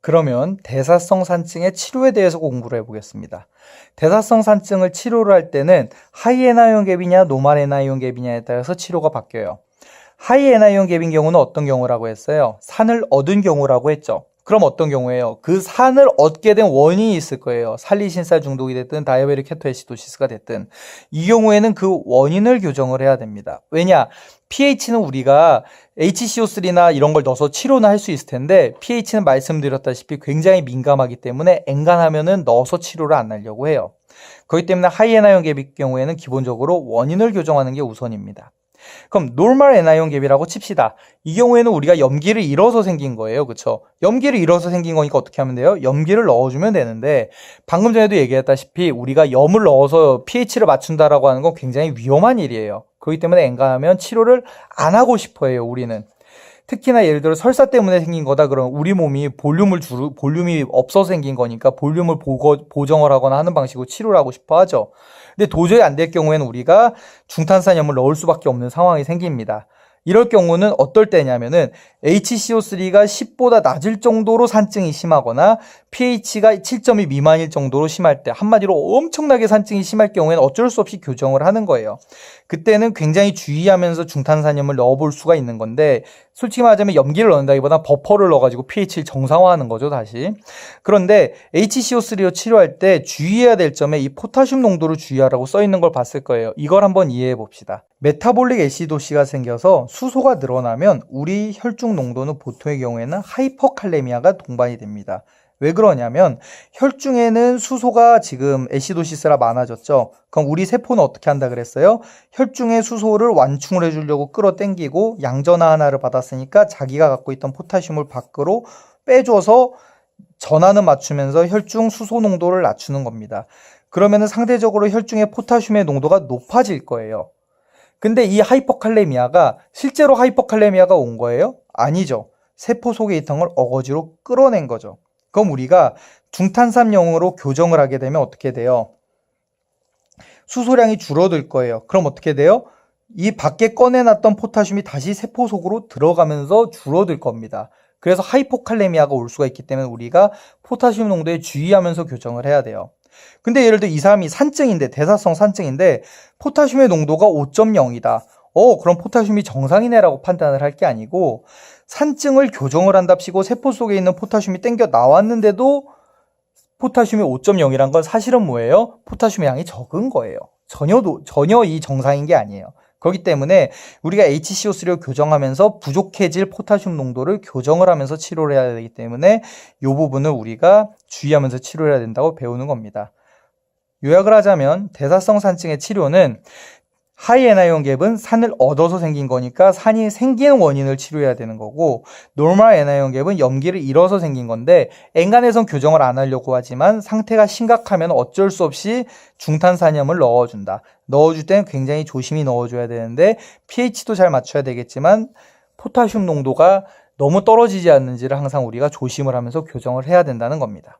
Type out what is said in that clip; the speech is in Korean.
그러면 대사성 산증의 치료에 대해서 공부를 해보겠습니다. 대사성 산증을 치료를 할 때는 하이 NiON 갭이냐 노멀 NiON 갭이냐에 따라서 치료가 바뀌어요. 하이 NiON 갭인 경우는 어떤 경우라고 했어요? 산을 얻은 경우라고 했죠. 그럼 어떤 경우예요? 그 산을 얻게 된 원인이 있을 거예요. 살리신살 중독이 됐든 다이아베틱 케토에시도시스가 됐든 이 경우에는 그 원인을 교정을 해야 됩니다. 왜냐? pH는 우리가 HCO3나 이런 걸 넣어서 치료는 할 수 있을 텐데 pH는 말씀드렸다시피 굉장히 민감하기 때문에 엔간하면은 넣어서 치료를 안 하려고 해요. 그렇기 때문에 하이 NiON 갭일 경우에는 기본적으로 원인을 교정하는 게 우선입니다. 그럼 노멀 NiON 갭이라고 칩시다. 이 경우에는 우리가 염기를 잃어서 생긴 거예요. 그쵸? 염기를 잃어서 생긴 거니까 어떻게 하면 돼요? 염기를 넣어주면 되는데 방금 전에도 얘기했다시피 우리가 염을 넣어서 pH를 맞춘다라고 하는 건 굉장히 위험한 일이에요. 그렇기 때문에 엔간하면 치료를 안 하고 싶어 해요, 우리는. 특히나 예를 들어 설사 때문에 생긴 거다 그러면 우리 몸이 볼륨이 없어서 생긴 거니까 볼륨을 보정을 하거나 하는 방식으로 치료를 하고 싶어 하죠. 근데 도저히 안 될 경우에는 우리가 중탄산염을 넣을 수밖에 없는 상황이 생깁니다. 이럴 경우는 어떨 때냐면은 HCO3가 10보다 낮을 정도로 산증이 심하거나 pH가 7점이 미만일 정도로 심할 때, 한마디로 엄청나게 산증이 심할 경우에는 어쩔 수 없이 교정을 하는 거예요. 그때는 굉장히 주의하면서 중탄산염을 넣어볼 수가 있는 건데 솔직히 말하자면 염기를 넣는다기보다 버퍼를 넣어가지고 pH를 정상화하는 거죠, 다시. 그런데 HCO3로 치료할 때 주의해야 될 점에 이 포타슘 농도를 주의하라고 써 있는 걸 봤을 거예요. 이걸 한번 이해해 봅시다. 메타볼릭 애시도시가 생겨서 수소가 늘어나면 우리 혈중 농도는 보통의 경우에는 하이퍼칼레미아가 동반이 됩니다. 왜 그러냐면 혈중에는 수소가 지금 애시도시스라 많아졌죠. 그럼 우리 세포는 어떻게 한다 그랬어요? 혈중의 수소를 완충을 해주려고 끌어당기고 양전하 하나를 받았으니까 자기가 갖고 있던 포타슘을 밖으로 빼줘서 전하는 맞추면서 혈중 수소 농도를 낮추는 겁니다. 그러면은 상대적으로 혈중의 포타슘의 농도가 높아질 거예요. 근데 이 하이퍼칼레미아가 실제로 하이퍼칼레미아가 온 거예요? 아니죠. 세포 속에 있던 걸 어거지로 끌어낸 거죠. 그럼 우리가 중탄산염으로 교정을 하게 되면 어떻게 돼요? 수소량이 줄어들 거예요. 그럼 어떻게 돼요? 이 밖에 꺼내놨던 포타슘이 다시 세포 속으로 들어가면서 줄어들 겁니다. 그래서 하이포칼레미아가 올 수가 있기 때문에 우리가 포타슘 농도에 주의하면서 교정을 해야 돼요. 근데 예를 들어 이 사람이 산증인데, 대사성 산증인데 포타슘의 농도가 5.0이다. 그럼 포타슘이 정상이네라고 판단을 할 게 아니고 산증을 교정을 한답시고 세포 속에 있는 포타슘이 땡겨 나왔는데도 포타슘이 5.0이란 건 사실은 뭐예요? 포타슘의 양이 적은 거예요. 전혀 이 정상인 게 아니에요. 그렇기 때문에 우리가 HCO3를 교정하면서 부족해질 포타슘 농도를 교정을 하면서 치료를 해야 되기 때문에 이 부분을 우리가 주의하면서 치료를 해야 된다고 배우는 겁니다. 요약을 하자면 대사성 산증의 치료는 하이 NiON 갭은 산을 얻어서 생긴 거니까 산이 생기는 원인을 치료해야 되는 거고, 노멀 NiON 갭은 염기를 잃어서 생긴 건데 엔간해선 교정을 안 하려고 하지만 상태가 심각하면 어쩔 수 없이 중탄산염을 넣어준다. 넣어줄 때는 굉장히 조심히 넣어줘야 되는데 pH도 잘 맞춰야 되겠지만 포타슘 농도가 너무 떨어지지 않는지를 항상 우리가 조심을 하면서 교정을 해야 된다는 겁니다.